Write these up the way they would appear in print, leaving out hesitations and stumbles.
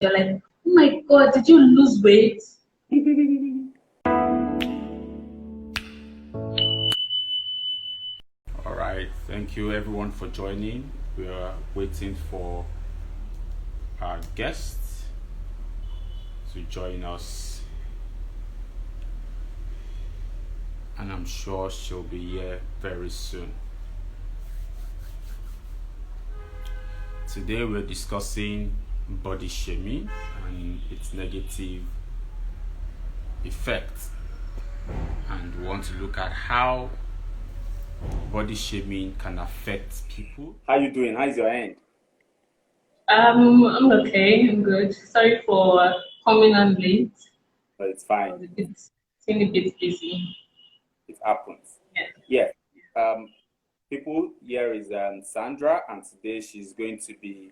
you're like, oh my God, did you lose weight? All right, thank you everyone for joining. We are waiting for our guest to join us, and I'm sure she'll be here very soon. Today, we're discussing body shaming and its negative effects, and we want to look at how body shaming can affect people. How you doing? How's your end? I'm okay, I'm good. Sorry for coming on late. But it's I fine. was feeling a bit busy. It happens. Yeah. Yeah. People, here is Sandra, and today she's going to be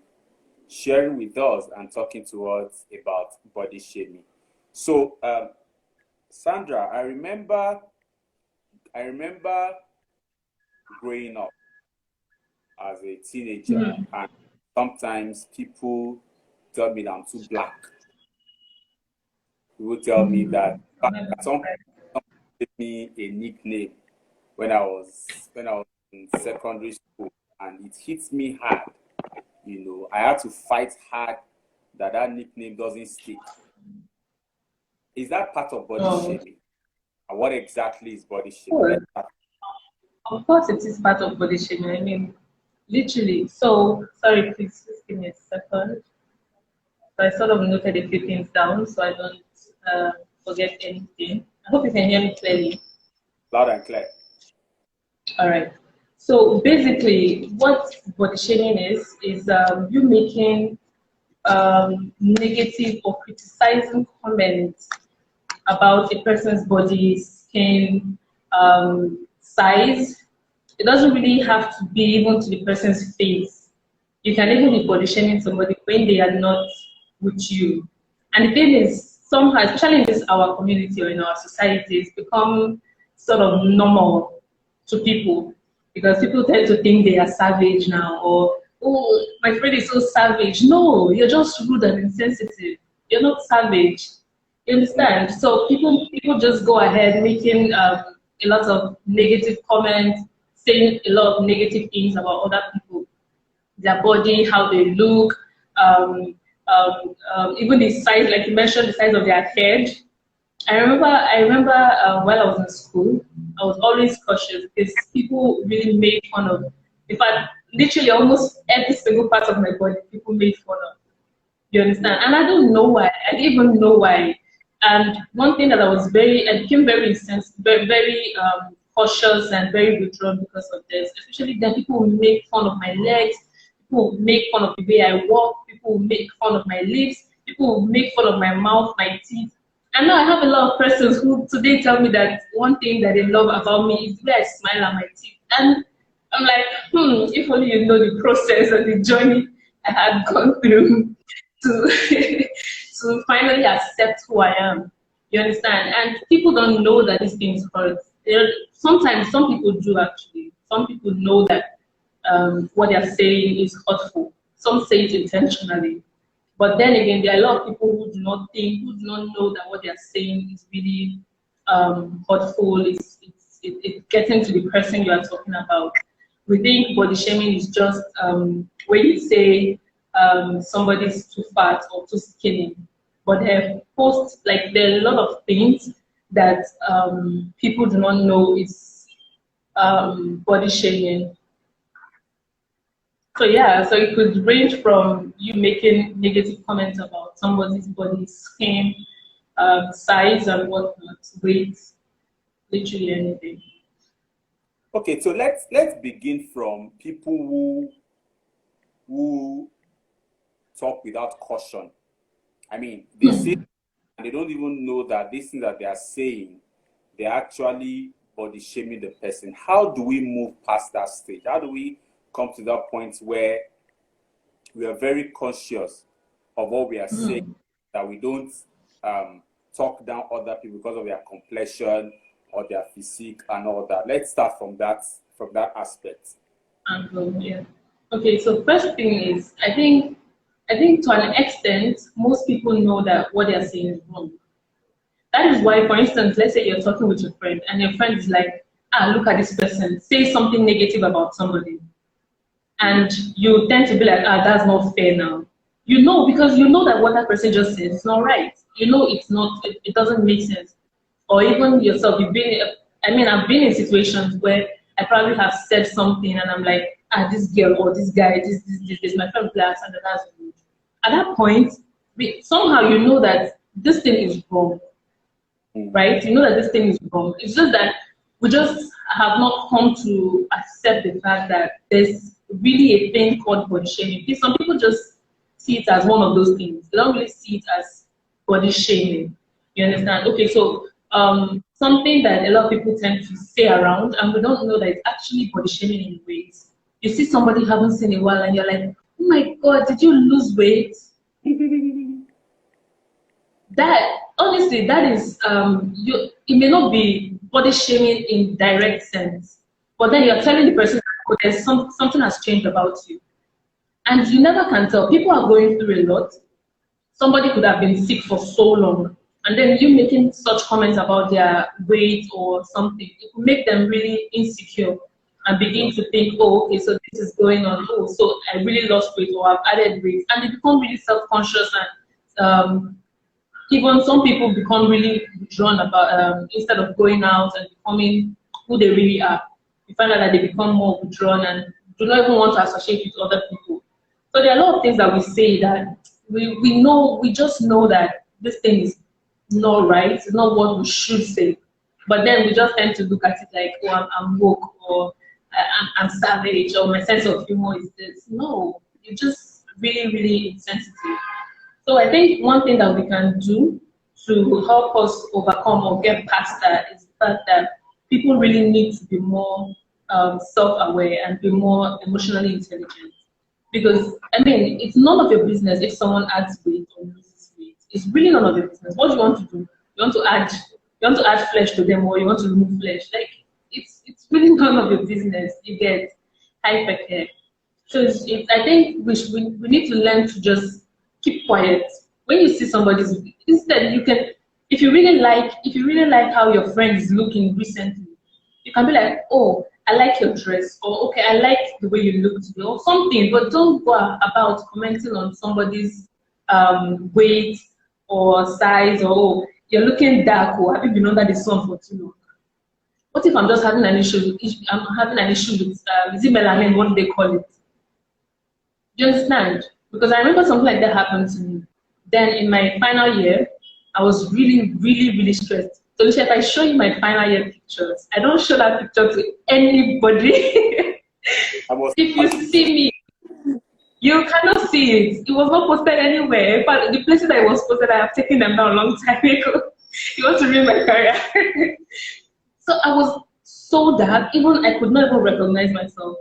sharing with us and talking to us about body shaming. So, Sandra, I remember growing up as a teenager, Mhm. and sometimes people tell me that I'm too black. People tell me that some gave me a nickname when I was in secondary school, and it hits me hard. I had to fight hard that nickname doesn't stick. Is that part of body Oh, shaming? And what exactly is body shaming? oh, Let's start. of course, it is part of body shaming. I mean, literally. So, sorry, please just give me a second. So I sort of noted a few things down so I don't forget anything. I hope you can hear me clearly. Loud and clear. All right. So basically, what body shaming is you making negative or criticizing comments about a person's body, skin, size. It doesn't really have to be even to the person's face. You can even be body shaming somebody when they are not with you. And the thing is, somehow, especially in this our community or in our society, it's become sort of normal to people because people tend to think they are savage now or oh my friend is so savage. No, you're just rude and insensitive. You're not savage. You understand? So people just go ahead making a lot of negative comments, saying a lot of negative things about other people, their body, how they look, even the size, like you mentioned, the size of their head. I remember while I was in school, I was always cautious because people really made fun of. In fact, literally almost every single part of my body, people made fun of. You understand? And I don't know why. I didn't even know why. And one thing that I became very insensitive, very cautious and very withdrawn because of this. Especially then people will make fun of my legs, people will make fun of the way I walk, people will make fun of my lips, people will make fun of my mouth, my teeth. And now I have a lot of persons who today tell me that one thing that they love about me is the way I smile at my teeth. And I'm like, if only you know the process and the journey I had gone through to to finally accept who I am. You understand? And people don't know that these things hurt. Sometimes some people do actually. Some people know that what they're saying is hurtful. Some say it intentionally. But then again, there are a lot of people who do not know that what they're saying is really hurtful. It's getting to the person you are talking about. We think body shaming is just when you say somebody's too fat or too skinny. But there are a lot of things that people do not know is body shaming. So yeah, so it could range from you making negative comments about somebody's body, skin, size and whatnot, weight, literally anything. Okay, so let's begin from people who talk without caution. I mean, they say and they don't even know that this thing that they are saying, they're actually body shaming the person. How do we move past that stage? How do we come to that point where we are very conscious of what we are saying, that we don't talk down other people because of their complexion or their physique and all that? Let's start from that aspect. And yeah. Okay, so first thing is, I think I think to an extent, most people know that what they're saying is wrong. That is why, for instance, let's say you're talking with your friend and your friend is like, look at this person, say something negative about somebody. And you tend to be like, that's not fair now. You know, because you know that what that person just said is not right. You know it's not, it doesn't make sense. Or even yourself, I've been in situations where I probably have said something and I'm like, this girl or this guy, this, my friend class, and that's good. At that point, somehow you know that this thing is wrong, right? You know that this thing is wrong. It's just that we just have not come to accept the fact that there's really a thing called body shaming. Some people just see it as one of those things. They don't really see it as body shaming. You understand? Okay, so something that a lot of people tend to say around, and we don't know that it's actually body shaming in ways. You see somebody you haven't seen in a while, and you're like, oh my God, did you lose weight? That, honestly, that is, it may not be body shaming in direct sense, but then you're telling the person, oh, there's something has changed about you. And you never can tell. People are going through a lot. Somebody could have been sick for so long, and then you making such comments about their weight or something, it will make them really insecure and begin to think, oh, okay, so this is going on. Oh, so I really lost weight or I've added weight. And they become really self-conscious, and even some people become really withdrawn about, instead of going out and becoming who they really are. You find out that they become more withdrawn and do not even want to associate with other people. So there are a lot of things that we say that we know, we just know that this thing is not right, it's not what we should say. But then we just tend to look at it like, oh, I'm woke, or I'm savage, or my sense of humor is this. No, you're just really, really insensitive. So I think one thing that we can do to help us overcome or get past that is the fact that people really need to be more self-aware and be more emotionally intelligent. Because, I mean, it's none of your business if someone adds weight or loses weight. It's really none of your business. What do you want to do? You want to add flesh to them, or you want to remove flesh? Like, it's really none of your business. You get hypercare. So I think we need to learn to just keep quiet. When you see somebody's, instead you can, if you really like how your friend is looking recently, you can be like, oh, I like your dress, or okay, I like the way you look today, or something. But don't go about commenting on somebody's weight or size, or oh, you're looking dark, or have you been under the sun for too long? What if I'm just having an issue? I'm having an issue with is it melanin? What do they call it? Do you understand? Because I remember something like that happened to me. Then in my final year, I was really, really, really stressed. So if I show you my final year pictures, I don't show that picture to anybody. If you see me, you cannot see it. It was not posted anywhere. But the places that it was posted, I have taken them down a long time ago. It was to ruin my career. So I was so dark, even I could not even recognize myself.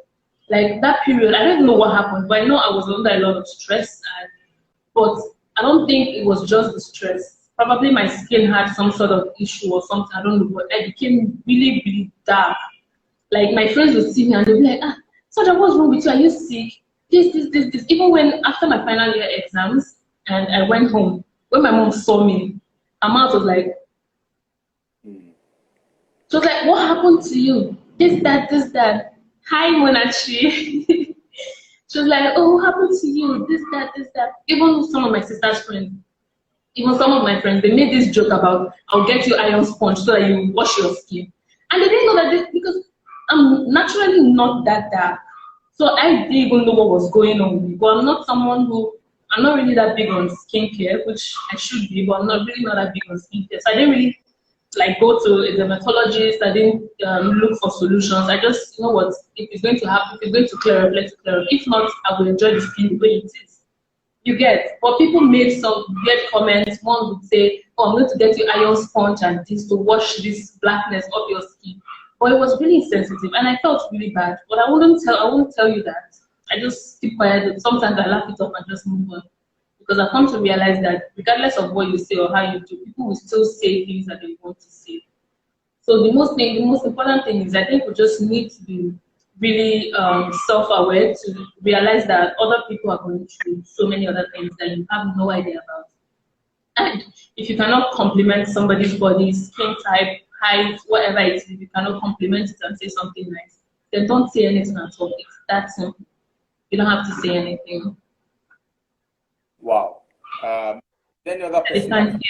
Like that period, I don't know what happened, but I know I was under a lot of stress. But I don't think it was just the stress. Probably my skin had some sort of issue or something, I don't know, but I became really, really dark. Like my friends would see me and they'd be like, Sandra, what's wrong with you? Are you sick? This. Even when, after my final year exams, and I went home, when my mom saw me, her mouth was like, she was like, what happened to you? This, that. Hi, Monachi. She was like, oh, what happened to you? This, that. Even some of my sister's friends, even some of my friends, they made this joke about, I'll get you iron sponge so that you wash your skin. And they didn't know that because I'm naturally not that dark. So I didn't even know what was going on with me. But I'm not really that big on skincare, which I should be, but I'm not that big on skincare. So I didn't really go to a dermatologist. I didn't look for solutions. I just, you know what, if it's going to happen, if it's going to clear up, let's clear up. If not, I will enjoy the skin the way it is. You get, but people made some weird comments. One would say, oh, I'm going to get you iron sponge and this to wash this blackness off your skin. But it was really sensitive and I felt really bad. But I won't tell you that. I just keep quiet. Sometimes I laugh it off and just move on. Because I've come to realize that regardless of what you say or how you do, people will still say things that they want to say. So the most important thing is I think we just need to be really self-aware to realize that other people are going through so many other things that you have no idea about. And if you cannot compliment somebody's body, skin type, height, whatever it is, if you cannot compliment it and say something nice, then don't say anything at all. It's that simple. You don't have to say anything. Wow. Any other person?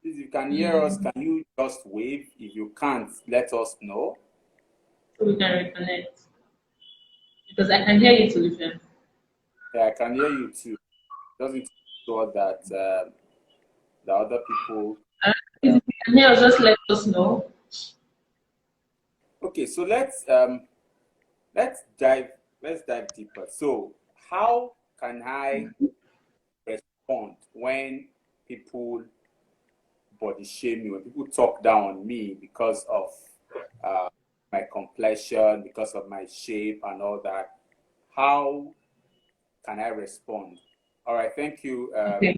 If you can hear us, can you just wave? If you can't, let us know. So we can reconnect. Because I can hear you, Tulifem. Yeah, I can hear you too. Doesn't show that the other people. If you can hear us, just let us know. Okay, so let's dive deeper. So how can I respond when people body shame me, when people talk down on me because of my complexion, because of my shape and all that? How can I respond? All right, thank you. Okay.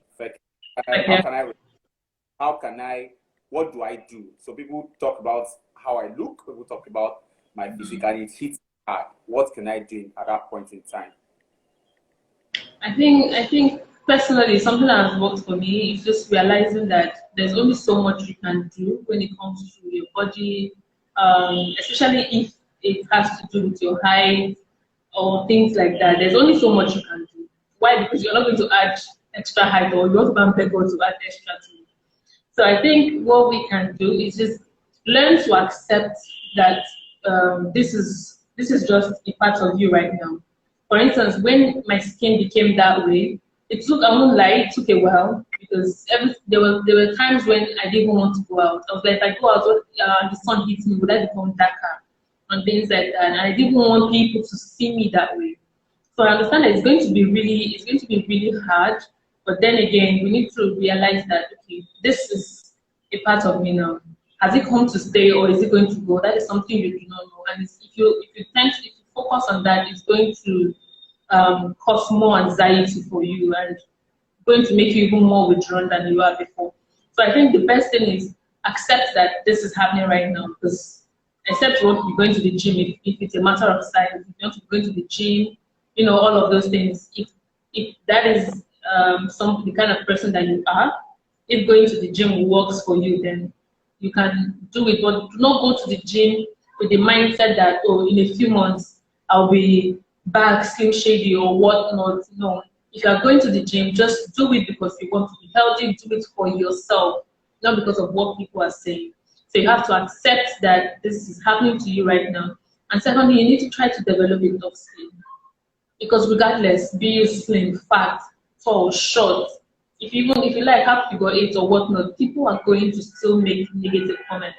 How can I, what do I do? So people talk about how I look, people talk about my physique, and it hits hard. What can I do at that point in time? I think personally, something that has worked for me is just realizing that there's only so much you can do when it comes to your body, especially if it has to do with your height or things like that. There's only so much you can do. Why? Because you're not going to add extra height, or you're not going to beg God to add extra to it. So I think what we can do is just learn to accept that this is just a part of you right now. For instance, when my skin became that way, it took, I won't lie, it took a while, because there were times when I didn't even want to go out. I was like, if I go out, the sun hits me, would I become darker? And things like that. And I didn't want people to see me that way. So I understand that it's going to be really hard. But then again, we need to realize that, okay, this is a part of me now. Has it come to stay, or is it going to go? That is something you do not know. And if you focus on that, it's going to cause more anxiety for you and going to make you even more withdrawn than you are before. So I think the best thing is accept that this is happening right now, because except you want to be going to the gym, if it's a matter of size, if you want to be going to the gym, you know, all of those things. If that is the kind of person that you are, if going to the gym works for you, then you can do it. But do not go to the gym with the mindset that, oh, in a few months I'll be back slim shady or whatnot. No, if you are going to the gym, just do it because you want to be healthy. Do it for yourself, not because of what people are saying. So you have to accept that this is happening to you right now. And secondly, you need to try to develop a tough skin. Because regardless, be you slim, fat, tall, short, if you like have figure eight or whatnot, people are going to still make negative comments.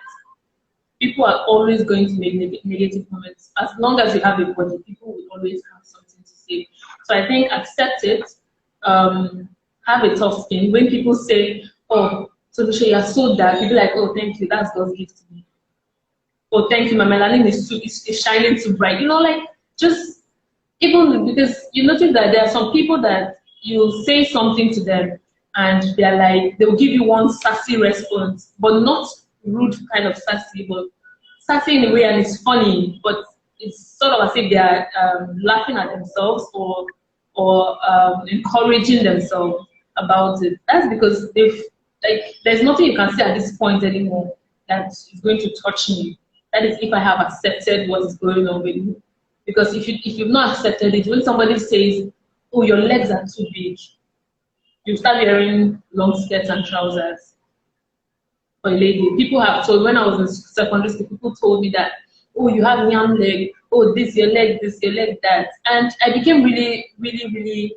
People are always going to make negative comments. As long as you have a body, people will always have something to say. So I think accept it, have a tough skin. When people say, oh, so you're so dark, you'll be like, oh, thank you, that's God's gift to me. Oh, thank you, my melanin is shining too bright. You know, like, just, even because you notice that there are some people that you say something to them and they're like, they'll give you one sassy response, but not rude kind of sassy, but sassy in a way, and it's funny, but it's sort of as if they're laughing at themselves or encouraging themselves about it. That's because there's nothing you can say at this point anymore that is going to touch me. That is if I have accepted what is going on with me. Because if you've not accepted it, when somebody says, oh, your legs are too big, you start wearing long skirts and trousers for a lady. People have told, when I was in secondary school, people told me that, oh, you have young leg, oh, this your leg, that. And I became really, really, really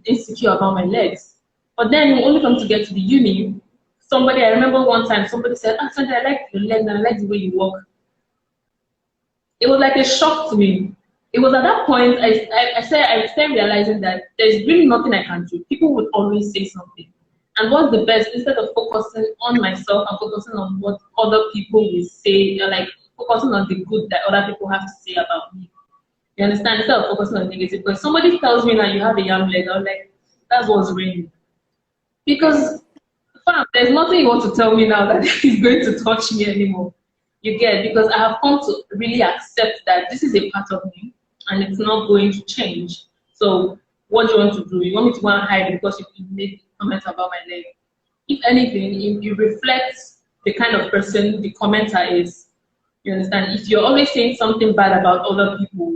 insecure about my legs. But then when only come to get to the uni, I remember one time somebody said, ah, Sandra, I like your legs and I like the way you walk. It was like a shock to me. It was at that point I started realizing that there's really nothing I can do. People would always say something. And what's the best, instead of focusing on myself and focusing on what other people will say, like focusing on the good that other people have to say about me. You understand? Instead of focusing on negative. Because somebody tells me that you have a young leg, I'm like, that's what's raining. Because there's nothing you want to tell me now that is going to touch me anymore. You get, because I have come to really accept that this is a part of me and it's not going to change. So what do you want to do? You want me to go and hide because you made comments about my leg? If anything, it reflects the kind of person the commenter is. You understand? If you're always saying something bad about other people,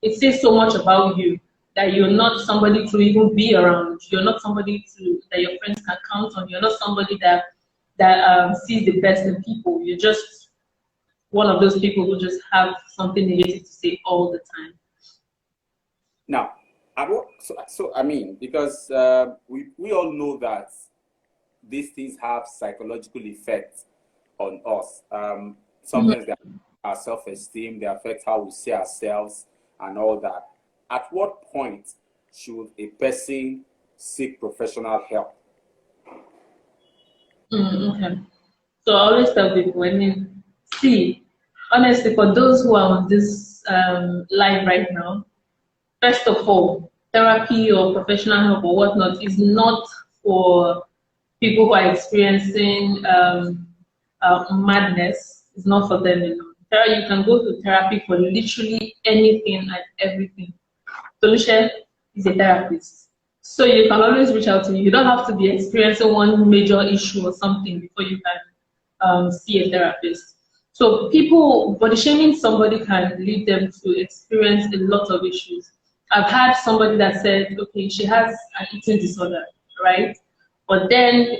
it says so much about you that you're not somebody to even be around. You're not somebody that your friends can count on. You're not somebody that sees the best in people. You're just one of those people who just have something negative to say all the time. Now, I mean, because we all know that these things have psychological effects on us. Sometimes they affect our self-esteem, they affect how we see ourselves and all that. At what point should a person seek professional help? Okay. So I always tell people, I mean, see, honestly, for those who are on this live right now, first of all, therapy or professional help or whatnot is not for people who are experiencing madness. It's not for them alone. You can go to therapy for literally anything and everything. Solution is a therapist. So you can always reach out to me. You don't have to be experiencing one major issue or something before you can see a therapist. So body shaming somebody can lead them to experience a lot of issues. I've had somebody that said, okay, she has an eating disorder, right? But then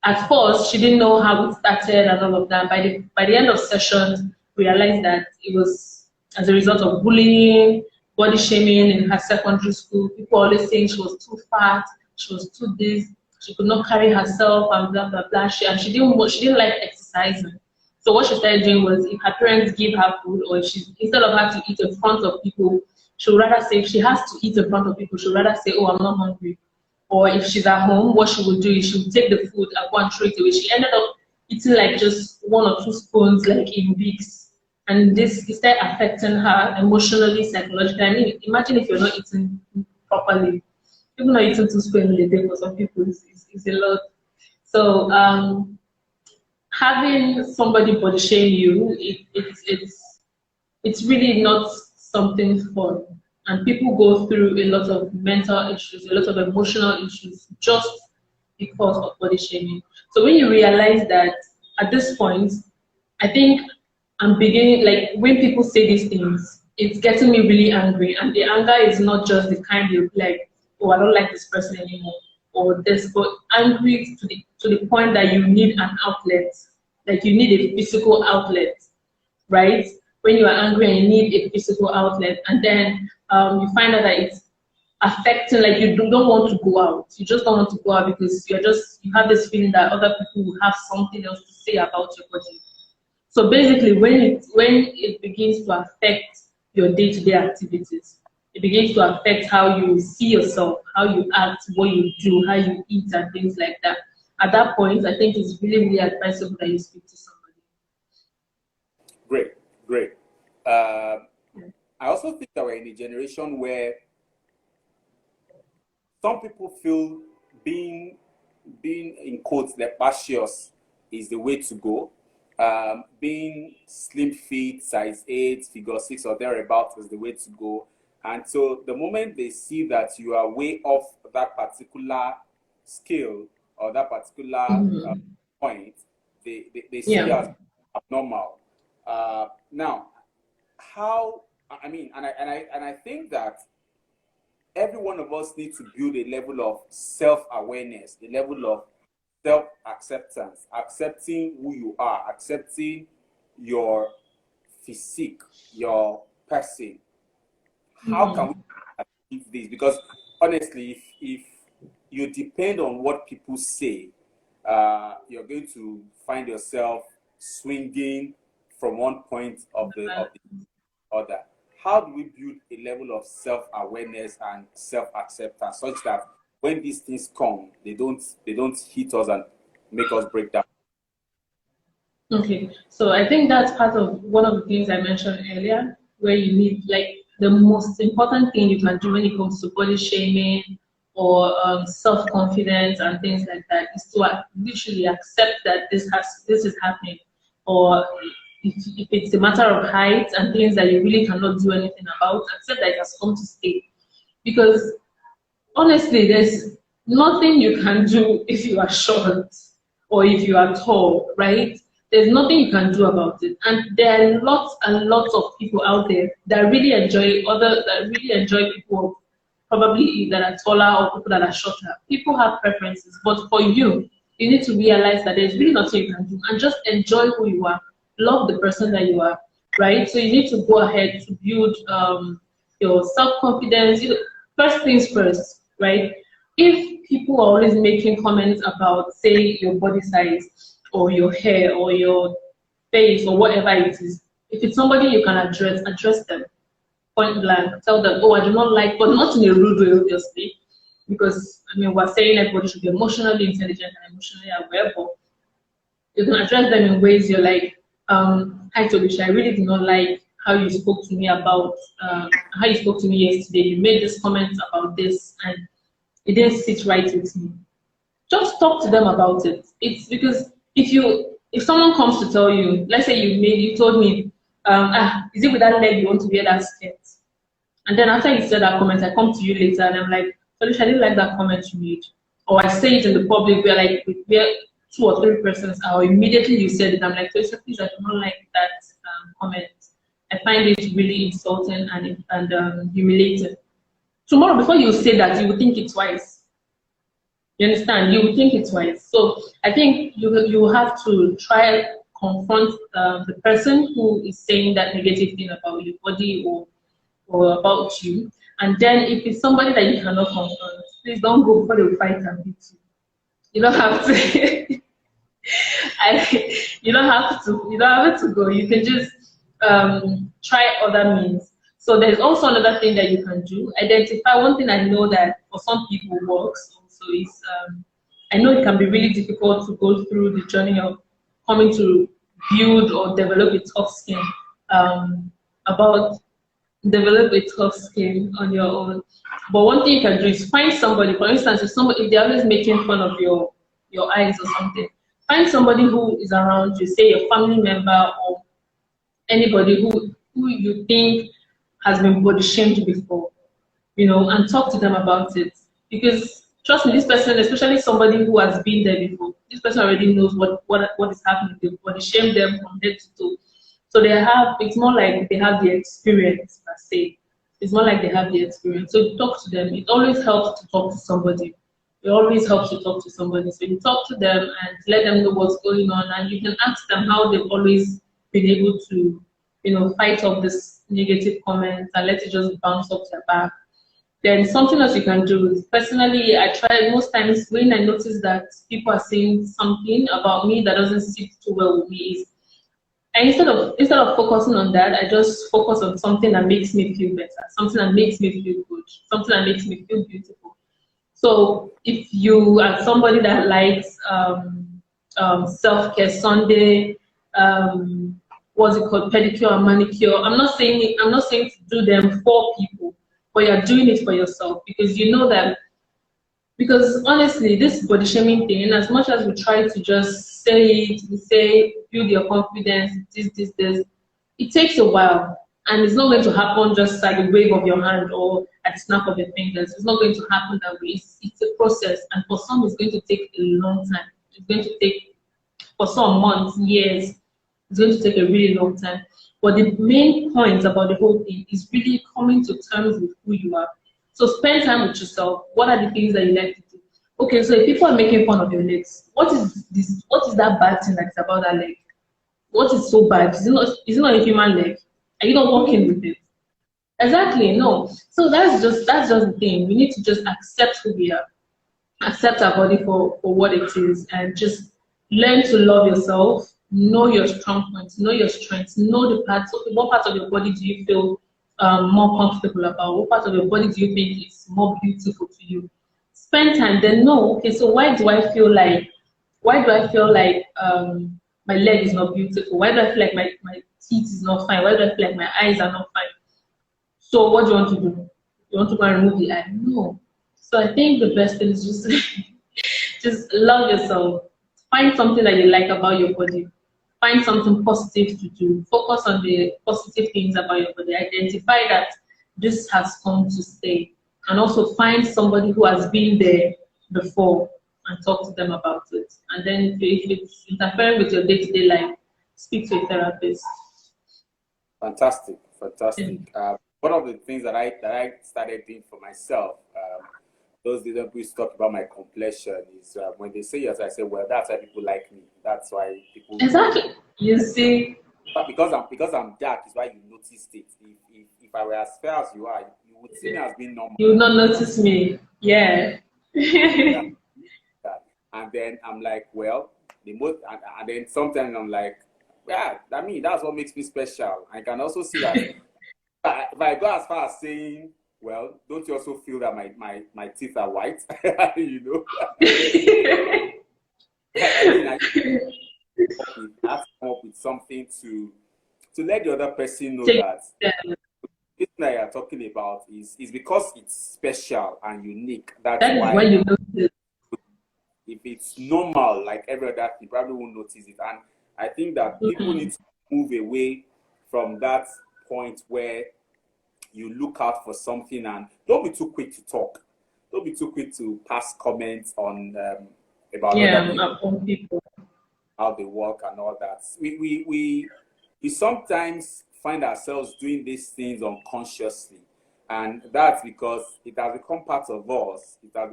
at first, she didn't know how it started and all of that. By the end of sessions, realized that it was as a result of bullying, body shaming in her secondary school. People always saying she was too fat, she was too this, she could not carry herself, and blah blah blah. She didn't like exercising. So what she started doing was, if her parents give her food, or instead of her to eat in front of people, she would rather say, if she has to eat in front of people, she would rather say, oh, I'm not hungry. Or if she's at home, what she would do is she would take the food and go and throw it away. She ended up eating like just 1 or 2 spoons, like in weeks. And this started affecting her emotionally, psychologically. I mean, imagine if you're not eating properly. Even not eating 2 spoons a day for some people is a lot. So having somebody body shame you, it's really not something fun. And people go through a lot of mental issues, a lot of emotional issues just because of body shaming. So when you realize that at this point, I think I'm beginning, like when people say these things, it's getting me really angry. And the anger is not just the kind you like, oh, I don't like this person anymore, or this, but angry to the point that you need an outlet, like you need a physical outlet, right? When you are angry and you need a physical outlet, and then you find out that it's affecting, like you don't want to go out. You just don't want to go out because you have this feeling that other people will have something else to say about your body. So basically, when it begins to affect your day-to-day activities, it begins to affect how you see yourself, how you act, what you do, how you eat, and things like that. At that point, I think it's really, really advisable that you speak to somebody. Great. I also think that we're in a generation where some people feel being in quotes leprous is the way to go. Being slim fit, size 8, figure 6 or thereabouts is the way to go. And so the moment they see that you are way off that particular scale or that particular point, they see you as abnormal. Now, how? I mean, and I think that every one of us needs to build a level of self-awareness, a level of self-acceptance, accepting who you are, accepting your physique, your person. How can we achieve this? Because honestly, if you depend on what people say, you're going to find yourself swinging from one point of the other. How do we build a level of self-awareness and self-acceptance such that when these things come, they don't hit us and make us break down? Okay, so I think that's part of one of the things I mentioned earlier, where you need, like, the most important thing you can do when it comes to body shaming or self-confidence and things like that is to literally accept that this is happening. or if it's a matter of height and things that you really cannot do anything about, accept that it has come to stay. Because honestly, there's nothing you can do if you are short or if you are tall, right? There's nothing you can do about it. And there are lots and lots of people out there that really enjoy people probably that are taller or people that are shorter. People have preferences, but for you, you need to realize that there's really nothing you can do and just enjoy who you are. Love the person that you are, right? So you need to go ahead to build your self-confidence. First things first, right? If people are always making comments about, say, your body size or your hair or your face or whatever it is, if it's somebody you can address them point blank. Tell them, oh, I do not like, but not in a rude way, obviously, because I mean we're saying everybody should be emotionally intelligent and emotionally aware, but you can address them in ways you're like, hi Tobisha, I really do not like how you spoke to me about how you spoke to me yesterday. You made this comment about this and it didn't sit right with me. Just talk to them about it. It's because if someone comes to tell you, let's say you told me, is it with that leg you want to wear that skirt? And then after you said that comment, I come to you later and I'm like, Felicia, I didn't like that comment you made. Or I say it in the public where 2 or 3 persons are, or immediately you said it, I'm like, Felicia, please, I do not like that comment. I find it really insulting and humiliating. Tomorrow, before you say that, you will think it twice. You understand? You will think it twice. So I think you have to try confront the person who is saying that negative thing about your body or about you. And then if it's somebody that you cannot confront, please don't go before they fight and beat you. You don't have to. You don't have to go. You can just try other means. So there's also another thing that you can do. Identify one thing I know that for some people works also is I know it can be really difficult to go through the journey of coming to build or develop a tough skin develop a tough skin on your own. But one thing you can do is find somebody, for instance, if they're always making fun of your eyes or something, find somebody who is around you, say your family member or anybody who you think has been body shamed before, and talk to them about it. Because trust me, this person, especially somebody who has been there before, this person already knows what is happening. They've body shamed them from head to toe. So it's more like they have the experience per se. It's more like they have the experience. So you talk to them. It always helps to talk to somebody. It always helps to talk to somebody. So you talk to them and let them know what's going on, and you can ask them how they've always been able to, fight off this negative comments and let it just bounce off their back. Then something else you can do is, personally, I try most times when I notice that people are saying something about me that doesn't sit too well with me is, and instead of focusing on that, I just focus on something that makes me feel better, something that makes me feel good, something that makes me feel beautiful. So if you are somebody that likes self-care Sunday, what's it called, pedicure and manicure, I'm not saying to do them for people, but you're doing it for yourself because you know that. Because honestly, this body shaming thing, as much as we try to just say it, we say build your confidence, this, it takes a while. And it's not going to happen just like a wave of your hand or at the snap of your fingers. It's not going to happen that way. It's a process. And for some, it's going to take a long time. It's going to take, for some, months, years. It's going to take a really long time. But the main point about the whole thing is really coming to terms with who you are. So spend time with yourself. What are the things that you like to do? Okay, so if people are making fun of your legs, what is that bad thing that's about that leg? What is so bad? Is it not a human leg? Are you not working with it? Exactly, no. So that's just the thing. We need to just accept who we are, accept our body for what it is, and just learn to love yourself, know your strong points, know your strengths, know the parts. Okay, what part of your body do you feel more comfortable about? What part of your body do you think is more beautiful to you? Spend time, then know, okay, so why do I feel like my leg is not beautiful? Why do I feel like my teeth is not fine? Why do I feel like my eyes are not fine? So what do you want to do? You want to go and remove the eye? No. So I think the best thing is just love yourself. Find something that you like about your body. find something positive to do. Focus on the positive things about your body. Identify that this has come to stay. And also find somebody who has been there before and talk to them about it. And then if it's interfering with your day-to-day life, speak to a therapist. Fantastic, fantastic. One of the things that I started doing for myself, those that we talk about my complexion, is when they say yes, I say, well, that's why people like me. That's why people exactly. You see, but because I'm dark is why you noticed it. If I were as fair as you are, you would see me as being normal. You would not notice me. Yeah. Yeah. And then I'm like, well, and then sometimes I'm like, yeah, I mean, that's what makes me special. I can also see that if I go as far as saying, well, don't you also feel that my teeth are white? You know? I have to come up with something to let the other person know that this that you're talking about is because it's special and unique. That's why you notice. If it's normal, like every other, you probably won't notice it. And I think that people need to move away from that point where you look out for something and don't be too quick to talk. Don't be too quick to pass comments on about other people, how they work and all that. We sometimes find ourselves doing these things unconsciously. And that's because it has become part of us. It has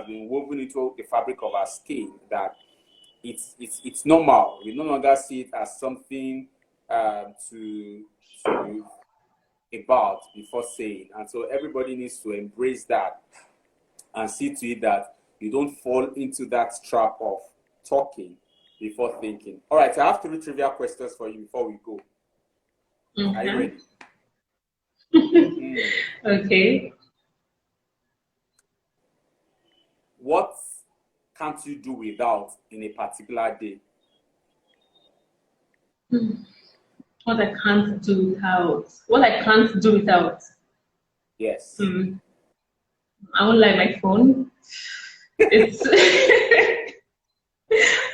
been woven into the fabric of our skin that it's normal. We no longer see it as something to about before saying. And so everybody needs to embrace that and see to it that you don't fall into that trap of talking before thinking. All right, I have 3 trivia questions for you before we go. Are you ready? Okay. What can't you do without in a particular day? What I can't do without. What I can't do without. Yes. I won't like my phone. It's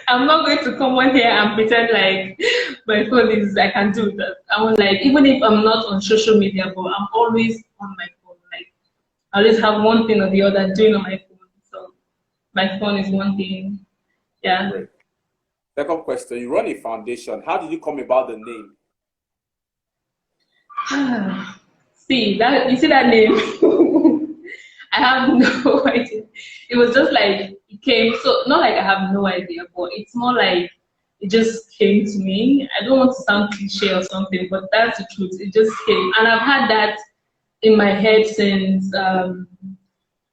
I'm not going to come on here and pretend like my phone is I can do that. I won't like, even if I'm not on social media, but I'm always on my phone. Like I always have one thing or the other doing on my phone. So my phone is one thing. Yeah. Great. Second question, you run a foundation. How did you come about the name? See that, you see that name? I have no idea. It was just like it came. So not like I have no idea, but it's more like it just came to me. I don't want to sound cliche or something, but that's the truth. It just came, and I've had that in my head since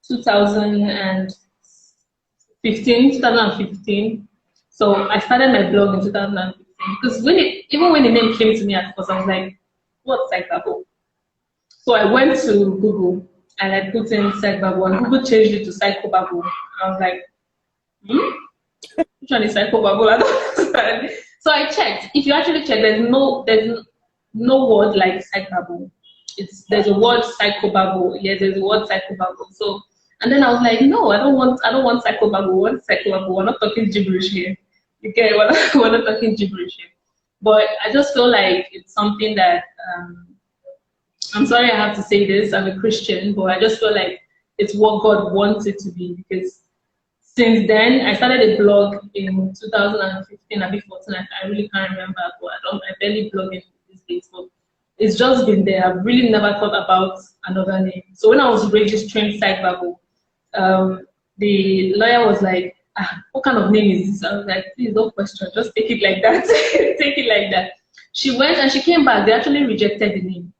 2015. So I started my blog in 2015 because even when the name came to me at first, I was like, "What's Psychbabble?" So I went to Google and I put in Psychbabble, and Google changed it to Psychobabble. I was like, which one is Psychobabble? I don't understand. So I checked. If you actually check, there's no word like Psychbabble. There's a word Psychobabble. Yeah, there's a word Psychobabble. So and then I was like, no, I don't want Psychobabble. What Psychobabble? We're not talking gibberish here. Okay, we're not talking gibberish here. But I just feel like it's something that I'm sorry I have to say this, I'm a Christian, but I just feel like it's what God wants it to be, because since then, I started a blog in 2015, a bit 14, I really can't remember, but I barely blog in these days, but it's just been there. I've really never thought about another name. So when I was registering Psychbabble, the lawyer was like, what kind of name is this? I was like, please don't question, just take it like that, take it like that. She went and she came back, they actually rejected the name.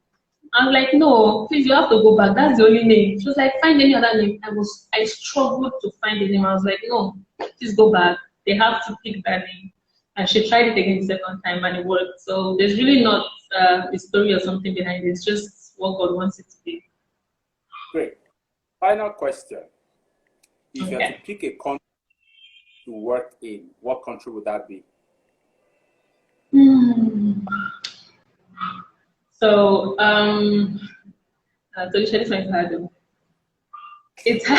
I was like, no, please, you have to go back. That's the only name. She was like, find any other name. I struggled to find the name. I was like, no, please go back. They have to pick that name. And she tried it again the second time and it worked. So there's really not a story or something behind it. It's just what God wants it to be. Great. Final question. If you had to pick a country to work in, what country would that be? So, it's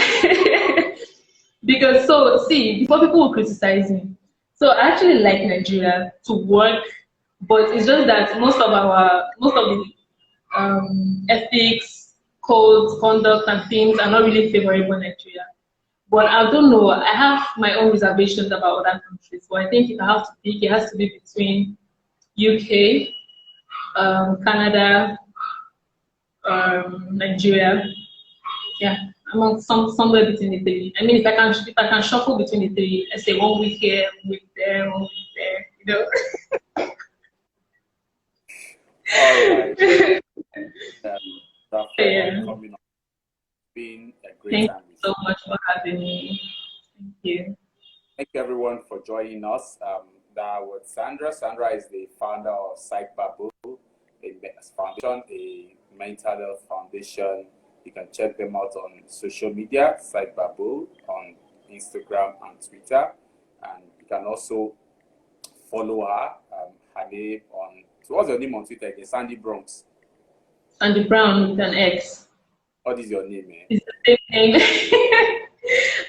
because, so see, before people will criticize me, So I actually like Nigeria to work, but it's just that most of the ethics, codes, conduct, and things are not really favorable in Nigeria. But I don't know. I have my own reservations about other countries. But I think if I have to pick, it has to be between UK, Canada, Nigeria. Yeah, among somewhere between the three. I mean, if I can shuffle between the three, I say 1 week here, 1 week there, 1 week there. You know. All right. Yeah. Coming up, been a great Thank time you with so you. much for having me. Thank you. Thank you everyone for joining us. That was Sandra. Sandra is the founder of Psych Babu, a foundation, a mental health foundation. You can check them out on social media, Psych Babu, on Instagram and Twitter. And you can also follow her, her name on, so what's your name on Twitter again? Sandybrownx. Brown with an X. What is your name, man? It's the same name.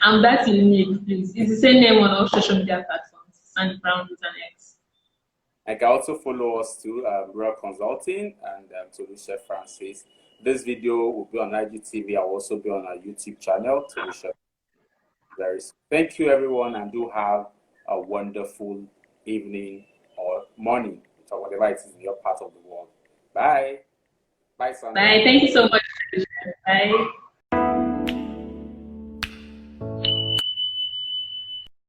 I'm that unique, please. It's the same name on all social media platforms. Brown with an X. I can also follow us too, Real Consulting and Toulouse Francis. This video will be on IGTV. I'll also be on our YouTube channel, Toulouse. Thank you, everyone, and do have a wonderful evening or morning, or whatever it is in your part of the world. Bye. Bye, Sandra. Bye. Thank you so much. Bye.